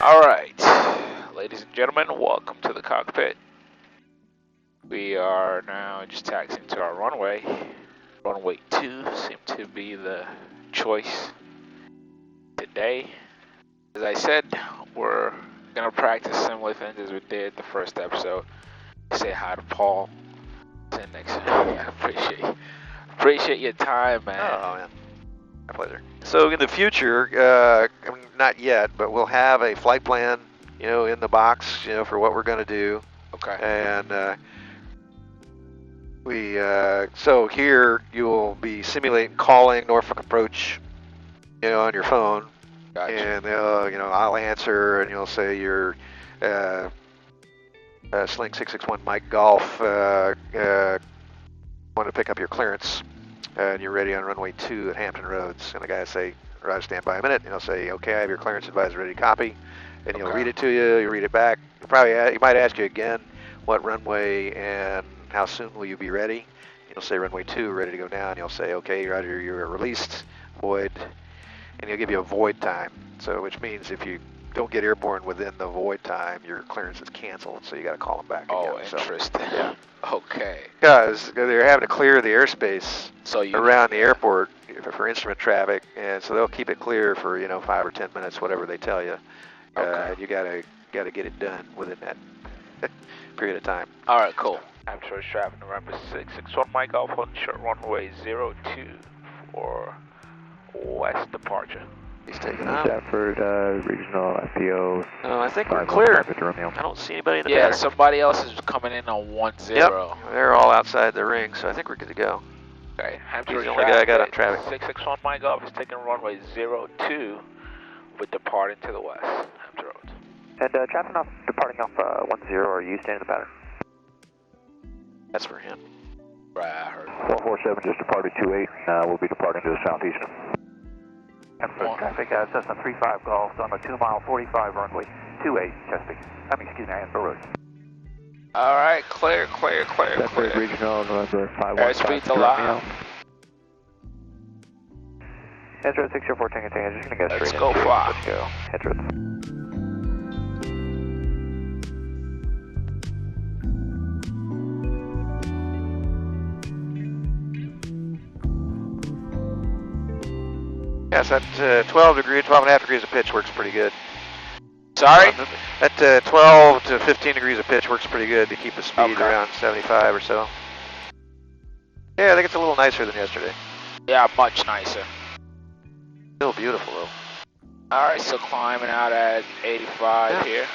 Alright, ladies and gentlemen, welcome to the cockpit. We are now just taxiing to our runway. Runway 2 seemed to be the choice today. As I said, we're going to practice similar things as we did the first episode. Say hi to Paul. Sit next to me. Appreciate your time, man. Oh, man. My pleasure. So in the future, not yet, but we'll have a flight plan, in the box, for what we're going to do. Okay. And so here you'll be simulating calling Norfolk Approach, on your phone. Gotcha. And I'll answer, and you'll say you're Sling 661 Mike Golf. Want to pick up your clearance, and you're ready on runway 2 at Hampton Roads. And the guy will say, Roger, stand by a minute. And he'll say, okay, I have your clearance advisor ready to copy. And he'll read it to you. You read it back. He might ask you again, what runway and how soon will you be ready? You'll say runway 2, ready to go down. You'll say, okay, Roger, you're released, void, and he'll give you a void time. So, which means if you don't get airborne within the void time, your clearance is canceled. So you got to call them back. Oh, again. interesting. So, yeah. Okay. Because they're having to clear the airspace around the airport for instrument traffic, and so they'll keep it clear for 5 or 10 minutes, whatever they tell you. Okay. You gotta get it done within that period of time. All right, cool. I'm sure traffic number 661 Mike Golf on short runway 02 for west departure. He's taking off. Stafford Regional FPO. Oh, I think we're clear. Romeo. I don't see anybody in the Yeah, pattern. somebody else is coming in on 10. Yep, they're all outside the ring, so I think we're good to go. Okay, He's the only guy I got on traffic. 661 Mike Golf is taking runway 02 with departing to the west. Hampton Roads. And traffic off, departing off 10, are you staying in the pattern? That's for him. Right, I heard. 447 just departed 28. We'll be departing to the southeast. Traffic, Cessna 35 Golf on a 2-mile 45 runway 28, Chesapeake. Hampton Roads. All right, clear. Stafford Regional November 515. Airspeed's allowed. Headroad 604 Tango Tango, just going to go straight. Let's go far. Let's go. Headroad. Yes, that 12 and a half degrees of pitch works pretty good. Sorry? That 12 to 15 degrees of pitch works pretty good to keep the speed around 75 or so. Yeah, I think it's a little nicer than yesterday. Yeah, much nicer. Still beautiful though. All right, so climbing out at 85 here.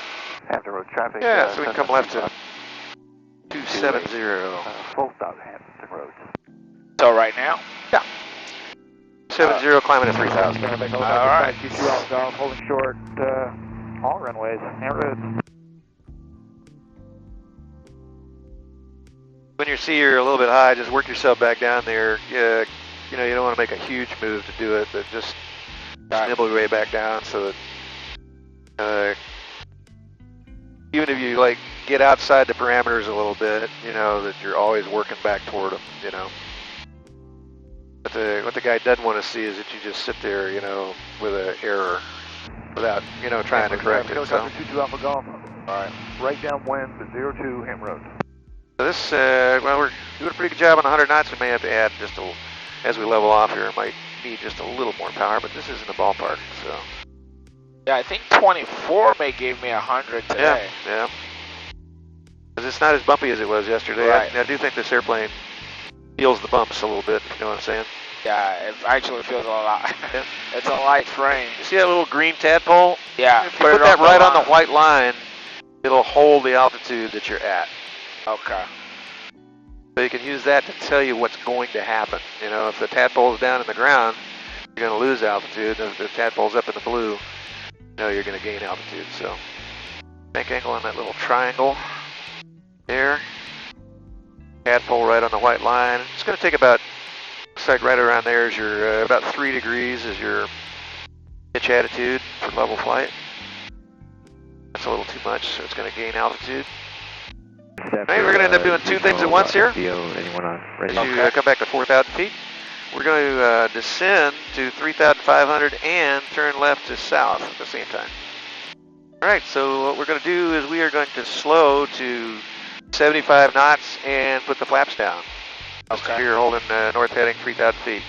Hampton Road traffic. Yeah, so we can come left to 270. Full stop Hampton Road. So right now? Yeah. 70 climbing at 3,000. All right. Golf, holding short, all runways, and roads. When you see you're a little bit high, just work yourself back down there. You don't want to make a huge move to do it, but just nibble your way back down so that even if you get outside the parameters a little bit, that you're always working back toward them, But what the guy doesn't want to see is that you just sit there, with an error without, trying to correct it. So 22 Alpha Golf. All right, right downwind to 02 Hampton Road. this, we're doing a pretty good job on 100 knots. We may have to add just as we level off here, might need just a little more power, but this isn't a ballpark, so. Yeah, I think 24 may give me 100 today. Yeah. Because it's not as bumpy as it was yesterday. Right. I do think this airplane feels the bumps a little bit, if you know what I'm saying. Yeah, it actually feels a lot. It's a light frame. You see that little green tadpole? Yeah, If you put that right on the white line, it'll hold the altitude that you're at. Okay. So you can use that to tell you what's going to happen. If the tadpole's down in the ground, you're going to lose altitude. If the tadpole's up in the blue, you're going to gain altitude. So, bank angle on that little triangle there. Tadpole right on the white line. It's going to take about, looks like right around there is your, about 3 degrees is your pitch attitude for level flight. That's a little too much, so it's going to gain altitude. Maybe we're going to end up doing 2 things at once here. As you come back to 4,000 feet, we're going to descend to 3,500 and turn left to south at the same time. All right, so what we're going to do is we are going to slow to 75 knots and put the flaps down. Okay. You're holding north heading 3,000 feet.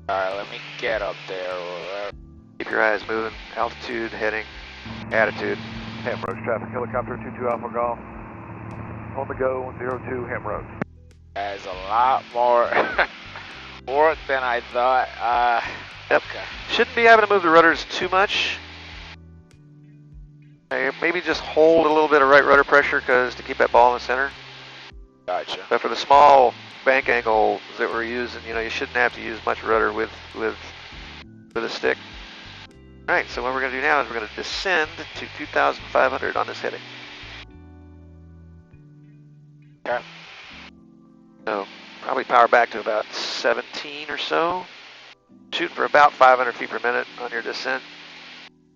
Alright, let me get up there. Keep your eyes moving. Altitude, heading, attitude. Ham Road traffic, helicopter 22 Alpha Golf. On the go, 02 Ham Road. That's a lot more work than I thought. Yep. Okay. Shouldn't be having to move the rudders too much. Maybe just hold a little bit of right rudder pressure to keep that ball in the center. Gotcha. But for the small bank angles that we're using, you shouldn't have to use much rudder with a stick. All right, so what we're going to do now is we're going to descend to 2,500 on this heading. Okay. So probably power back to about 17 or so. Shooting for about 500 feet per minute on your descent.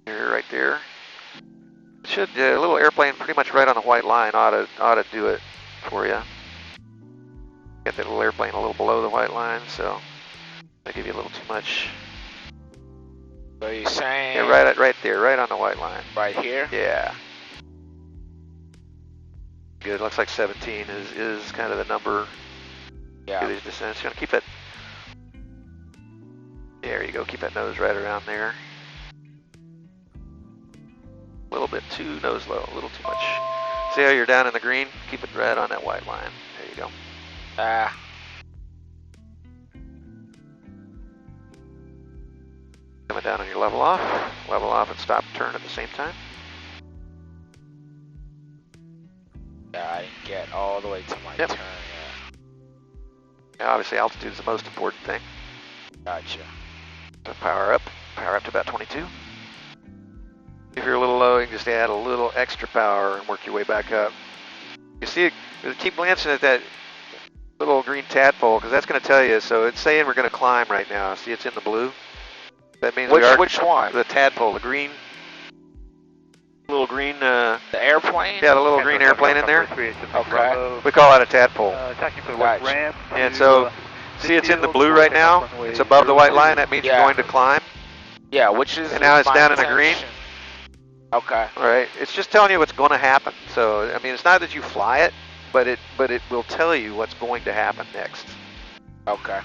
You're right there. Should a little airplane pretty much right on the white line ought to do it for you. Get that little airplane a little below the white line, so I give you a little too much. So you're saying? Yeah, right there, right on the white line. Right here? Yeah. Good. Looks like 17 is kind of the number. Yeah. These descents. You're gonna keep it. There you go. Keep that nose right around there. A little bit too nose low. A little too much. See how you're down in the green? Keep it right on that white line. There you go. Coming down on your level off and stop turn at the same time. Yeah, I didn't get all the way to my Yep. turn yet. Now, obviously altitude is the most important thing. Gotcha. So power up to about 22. If you're a little low, you can just add a little extra power and work your way back up. You see, keep glancing at that little green tadpole because that's going to tell you. So it's saying we're going to climb right now. See, it's in the blue. That means Which one? The tadpole, the green, little green. The airplane? Yeah, the little green airplane in there. Okay. We call that a tadpole. Attacking for the west Gotcha. ramp. And so, see, it's in the blue right now. It's above the white line. That means Yeah. you're going to climb. Yeah, which is. And now it's my down in the green. intention. Okay. All right. It's just telling you what's going to happen. So, I mean, it's not that you fly it, but it will tell you what's going to happen next. Okay.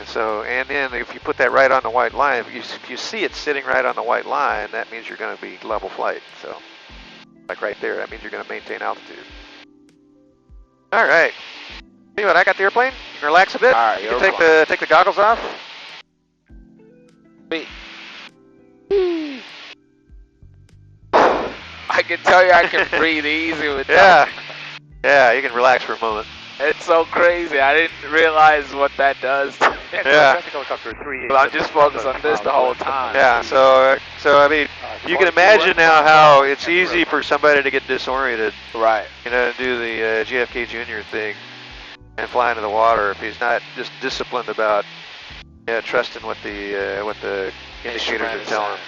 And so, and then if you put that right on the white line, if you see it sitting right on the white line, that means you're going to be level flight. So, like right there, that means you're going to maintain altitude. All right. See what I got the airplane? You can relax a bit. All right, You can take the goggles off. Wait. I can tell you I can breathe easy with that. Yeah, you can relax for a moment. It's so crazy. I didn't realize what that does. Yeah. Well, I'm just focused on this the whole time. Yeah, so I mean, you can imagine now how it's easy for somebody to get disoriented, Right. Do the JFK Jr. thing and fly into the water if he's not just disciplined about trusting what the indicators are telling him.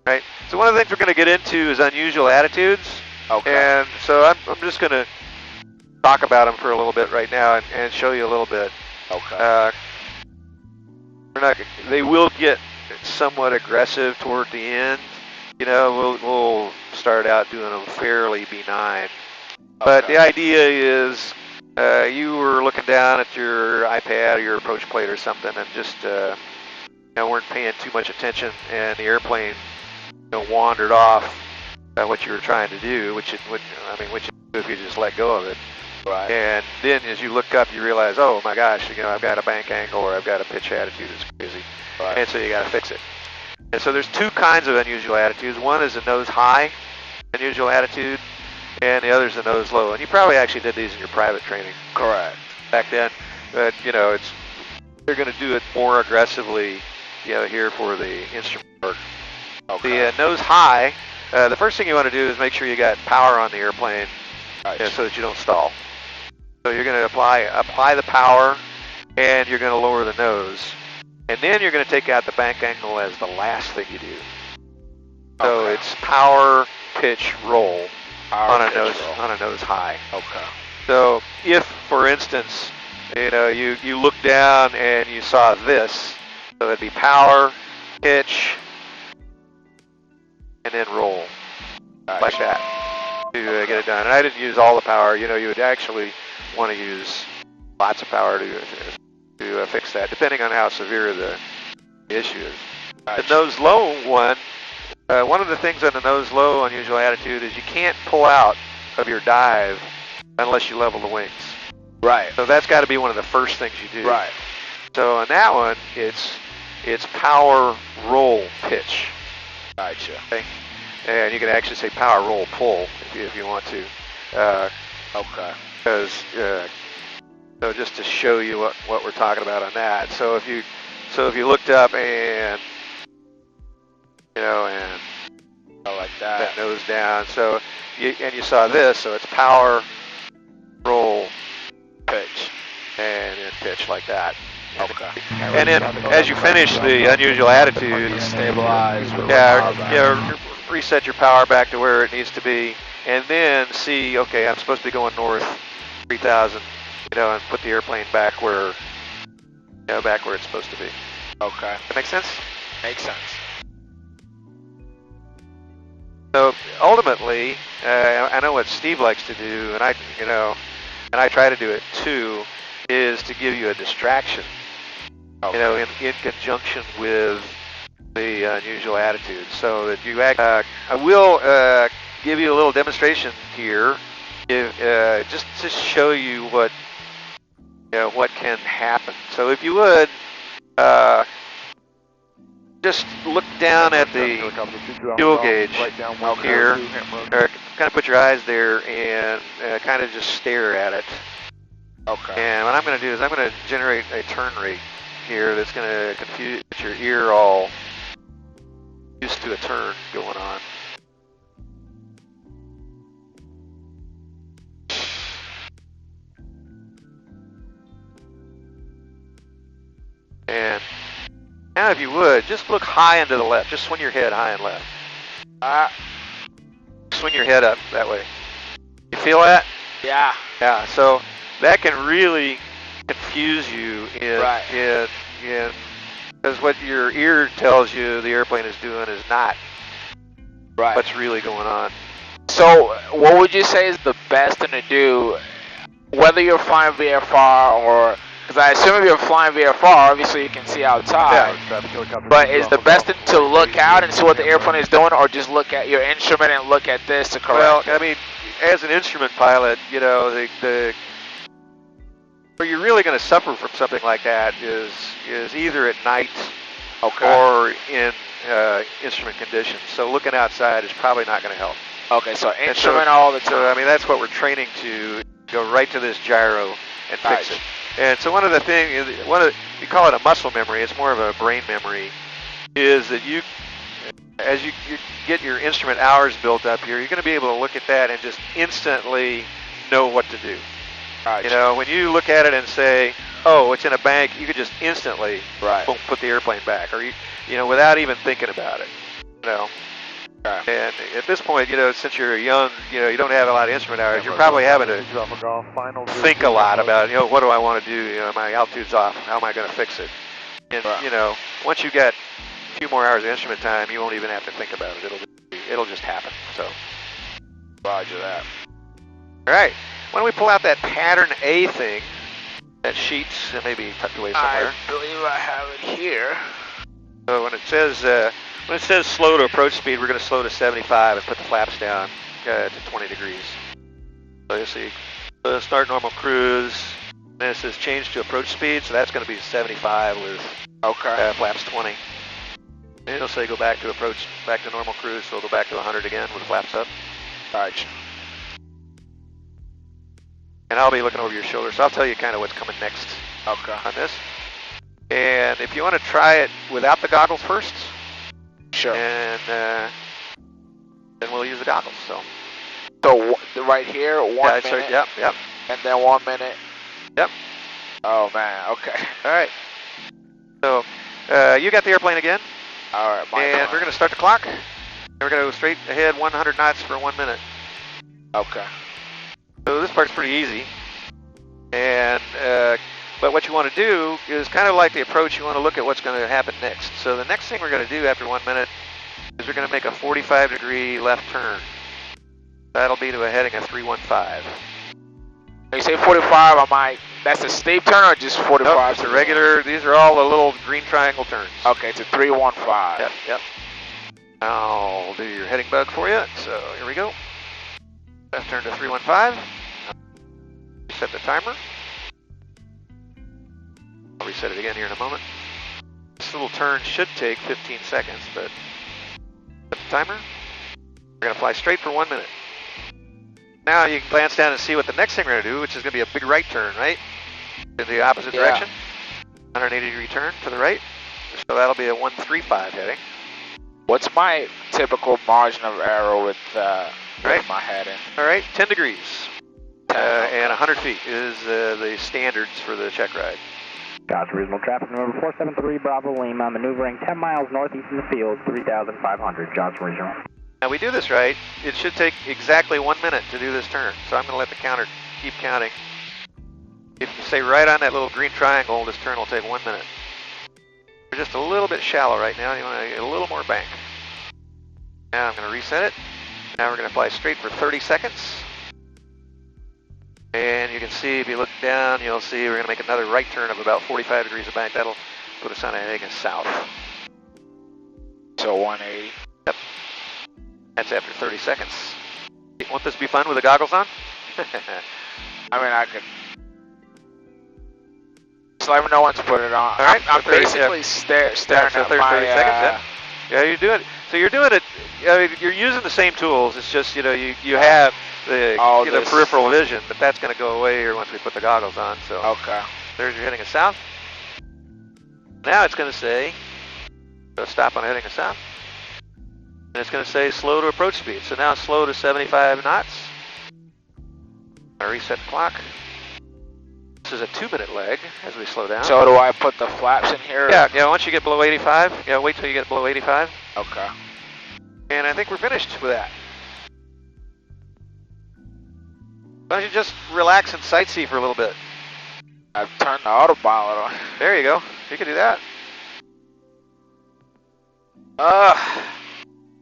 Right. So one of the things we're going to get into is unusual attitudes. Okay. And so I'm just going to talk about them for a little bit right now and show you a little bit. Okay. They will get somewhat aggressive toward the end. We'll start out doing them fairly benign. But Okay. the idea is you were looking down at your iPad or your approach plate or something and just weren't paying too much attention, and the airplane wandered off what you were trying to do, which you do if you just let go of it. Right. And then as you look up, you realize, oh my gosh, I've got a bank angle or I've got a pitch attitude that's crazy. Right. And so you got to fix it. And so there's two kinds of unusual attitudes. One is a nose high unusual attitude, and the other is a nose low. And you probably actually did these in your private training. Correct. Back then. But, they're going to do it more aggressively, here for the instrument work. Okay. The nose high, the first thing you want to do is make sure you got power on the airplane so that you don't stall. So you're going to apply the power, and you're going to lower the nose. And then you're going to take out the bank angle as the last thing you do. So Okay. it's power, pitch, roll on a Power nose high. Okay. So if, for instance, you look down and you saw this, so it'd be power, pitch, and then roll. And I didn't use all the power. You would actually want to use lots of power to fix that, depending on how severe the issue is. The nose low one of the things on the nose low unusual attitude is you can't pull out of your dive unless you level the wings. Right. So that's got to be one of the first things you do. Right. So on that one, it's power roll pitch. Gotcha. Okay? And you can actually say power roll pull if you want to. Okay. Because so just to show you what we're talking about on that. So if you looked up and and like that nose down. So you saw this. So it's power roll pitch and then pitch like that. Okay. And then as you finish the unusual attitude, stabilize. Reset your power back to where it needs to be, and then see, okay, I'm supposed to be going north 3,000, and put the airplane back where it's supposed to be. Okay. That make sense? Makes sense. So ultimately, I know what Steve likes to do, and I try to do it too, is to give you a distraction. Okay. In conjunction with the unusual attitude, so that you act. I will give you a little demonstration here, just to show you what can happen. So if you would, just look down at the fuel gauge here, or kind of put your eyes there and kind of just stare at it. Okay. And what I'm going to do is I'm going to generate a turn rate here that's going to confuse your ear all used to a turn going on. And now if you would, just look high and to the left. Just swing your head high and left. Swing your head up that way. You feel that? Yeah. Yeah, so that can really confuse you because what your ear tells you the airplane is doing is not what's really going on. So what would you say is the best thing to do, whether you're flying VFR or, because I assume if you're flying VFR, obviously you can see outside, but is the best thing to look out and see what the airplane is doing, or just look at your instrument and look at this to correct it? I mean, as an instrument pilot, where you're really going to suffer from something like that is either at night or in instrument conditions. So looking outside is probably not going to help. Okay, so instrument all the time. So I mean, that's what we're training to go right to this gyro and fix it. And so one of the things, you call it a muscle memory, it's more of a brain memory, is that as you get your instrument hours built up here, you're going to be able to look at that and just instantly know what to do. When you look at it and say, oh, it's in a bank, you could just instantly boom, put the airplane back, or without even thinking about it. And at this point, since you're young, you don't have a lot of instrument hours, you're probably having to think a lot about, what do I want to do? My altitude's off. How am I going to fix it? And once you get a few more hours of instrument time, you won't even have to think about it. It'll just happen. So, roger that. All right. Why don't we pull out that pattern A thing, that sheets, maybe tucked away somewhere. I believe I have it here. So when it says slow to approach speed, we're going to slow to 75 and put the flaps down to 20 degrees. So you see, start normal cruise. Then it says change to approach speed, so that's going to be 75 with flaps 20. Then it'll say go back to normal cruise, so it'll go back to 100 again with the flaps up. All right. And I'll be looking over your shoulder, so I'll tell you kind of what's coming next on this. And if you want to try it without the goggles first, sure. And then we'll use the goggles. So right here, 1 minute. Sorry, yep. And then 1 minute. Yep. Oh man. Okay. All right. So you got the airplane again. All right. And we're going to start the clock. And we're going to go straight ahead 100 knots for 1 minute. Okay. So this part's pretty easy, and but what you want to do is kind of like the approach. You want to look at what's going to happen next. So the next thing we're going to do after 1 minute is we're going to make a 45-degree left turn. That'll be to a heading of 315. When you say 45, that's a steep turn or just 45? Nope, it's a regular, these are all the little green triangle turns. Okay, to 315. Yep, yep. I'll do your heading bug for you. So here we go. Left turn to 315. Reset the timer. I'll reset it again here in a moment. This little turn should take 15 seconds, but set the timer. We're going to fly straight for 1 minute. Now you can glance down and see what the next thing we're going to do, which is going to be a big right turn, right? In the opposite direction. 180-degree turn to the right. So that'll be a 135 heading. What's my typical margin of error with my heading? All right, 10 degrees. 10, okay. And 100 feet is the standards for the check ride. Gotcha, reasonable traffic number 473 Bravo Lima, maneuvering 10 miles northeast of the field, 3,500, Johnson Regional. Now we do this right, it should take exactly 1 minute to do this turn. So I'm going to let the counter keep counting. If you stay right on that little green triangle, this turn will take 1 minute. We're just a little bit shallow right now, you want to get a little more bank. Now I'm going to reset it. Now we're going to fly straight for 30 seconds. And you can see, if you look down, you'll see we're going to make another right turn of about 45 degrees of bank. That'll put us on a heading south. So 180. Yep. That's after 30 seconds. Won't this be fun with the goggles on? I mean, I could. Just let me know when to put it on. All right, I'm basically staring so at 30 my. seconds, yeah, you're doing it. So you're doing it. I mean, you're using the same tools. It's just you have the peripheral vision, but that's going to go away here once we put the goggles on. So Okay. there's your heading of south. Now it's going to say stop on heading of south, and it's going to say slow to approach speed. So now it's slow to 75 knots. I reset the clock. This is a 2-minute leg as we slow down. So do I put the flaps in here? Yeah. Once you get below 85, wait till you get below 85. Okay. And I think we're finished with that. Why don't you just relax and sightsee for a little bit? I've turned the autopilot on. There you go. You can do that.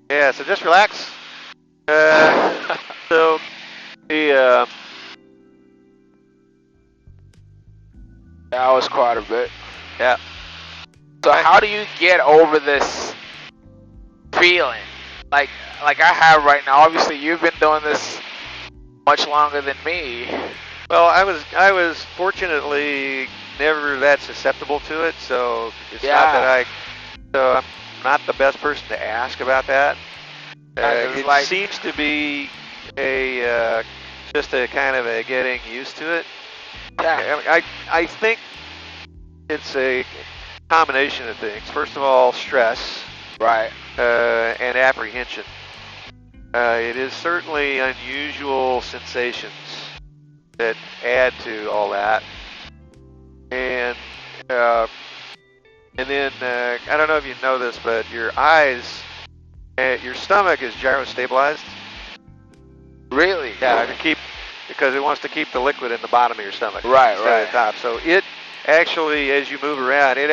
Yeah, so just relax. So the That was quite a bit. yeah. So how do you get over this feeling? Like I have right now. Obviously, you've been doing this much longer than me. Well, I was fortunately never that susceptible to it, so it's not that so I'm not the best person to ask about that. It seems to be just a kind of a getting used to it. Yeah. I think it's a combination of things. First of all, stress, Right. and apprehension. It is certainly unusual sensations that add to all that, and then I don't know if you know this, but your eyes, your stomach is gyro-stabilized. Really? Yeah, because it wants to keep the liquid in the bottom of your stomach. Right, instead of the top. So it actually, as you move around, it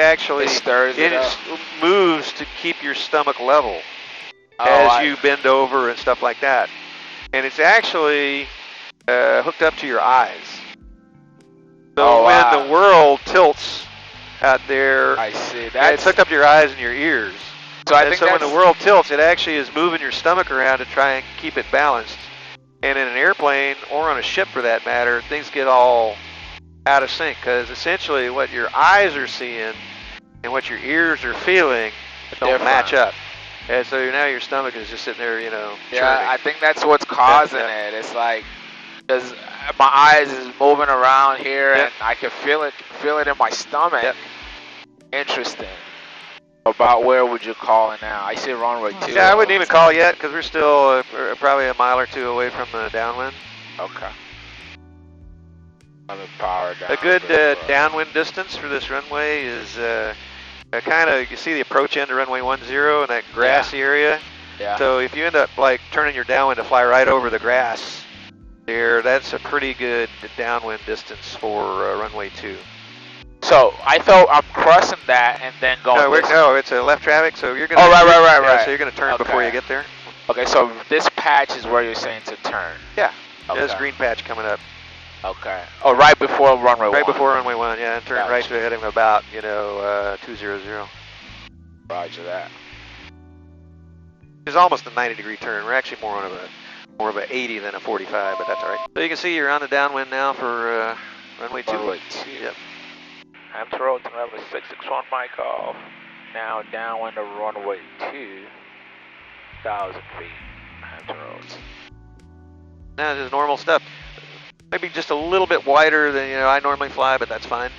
stirs it up. moves to keep your stomach level as you bend over and stuff like that. And it's actually hooked up to your eyes. So when the world tilts out there, I see. it's hooked up to your eyes and your ears. So I think when the world tilts, it actually is moving your stomach around to try and keep it balanced. And in an airplane, or on a ship for that matter, things get all out of sync, because essentially what your eyes are seeing and what your ears are feeling don't match up. And so now your stomach is just sitting there, churning. Yeah, I think that's what's causing it. It's like, because my eyes is moving around here, and I can feel it in my stomach. Yep. Interesting. About where would you call it now? I see runway 2. Yeah, I wouldn't even call yet, because we're still probably a mile or two away from the downwind. Okay. I'm in power down. A good downwind distance for this runway is kind of, you see the approach end to runway 10 and that grassy area? Yeah. So if you end up like turning your downwind to fly right over the grass there, that's a pretty good downwind distance for runway 2. So I thought I'm crossing that and then going. No, it's a left traffic, so you're gonna. Oh, right. So you're gonna turn before you get there. Okay, so this patch is where you're saying to turn. Yeah. Okay. There's green patch coming up. Okay. Oh, right before runway 1. Right before runway 1, yeah, and turn Gotcha. right to heading about, 200. Roger that. It's almost a 90-degree turn. We're actually more of a 80 than a 45, but that's all right. So you can see you're on the downwind now for runway 2. Runway 2. Yep. Hampton Roads, November 661 mic off. Now downwind of runway 2, 1,000 feet. Hampton Roads. Now this is normal stuff. Maybe just a little bit wider than I normally fly, but that's fine.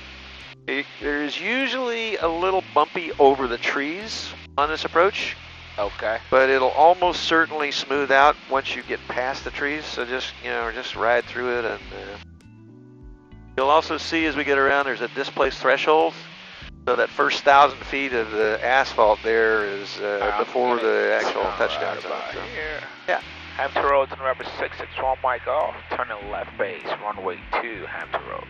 There's usually a little bumpy over the trees on this approach. Okay. But it'll almost certainly smooth out once you get past the trees. So just ride through it, and you'll also see as we get around there's a displaced threshold. So that first 1,000 feet of the asphalt there is before the actual touchdown zone. Right So. here. Yeah. Hampton Roads, November 661 mic off. Turning left base, runway 2, Hampton Roads.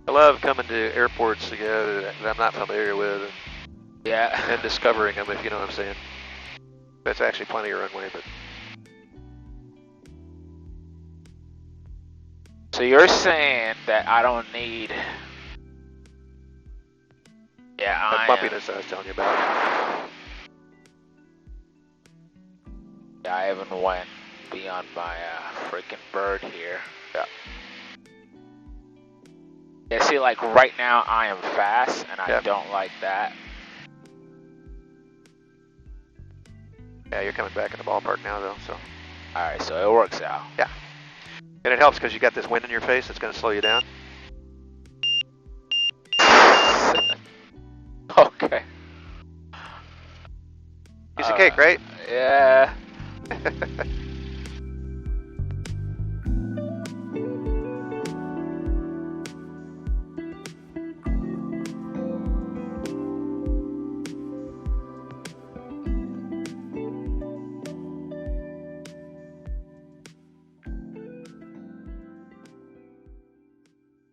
I love coming to airports that I'm not familiar with and discovering them, if you know what I'm saying. That's actually plenty of runway, but. So you're saying that I don't need. That bumpiness I was telling you about. Yeah, I haven't went beyond my freaking bird here. Yeah. Yeah, see, like right now I am fast, and I Yep. don't like that. Yeah, you're coming back in the ballpark now, though. So. All right, so it works out. Yeah. And it helps because you got this wind in your face. It's going to slow you down. Okay. Piece of cake, right? Yeah.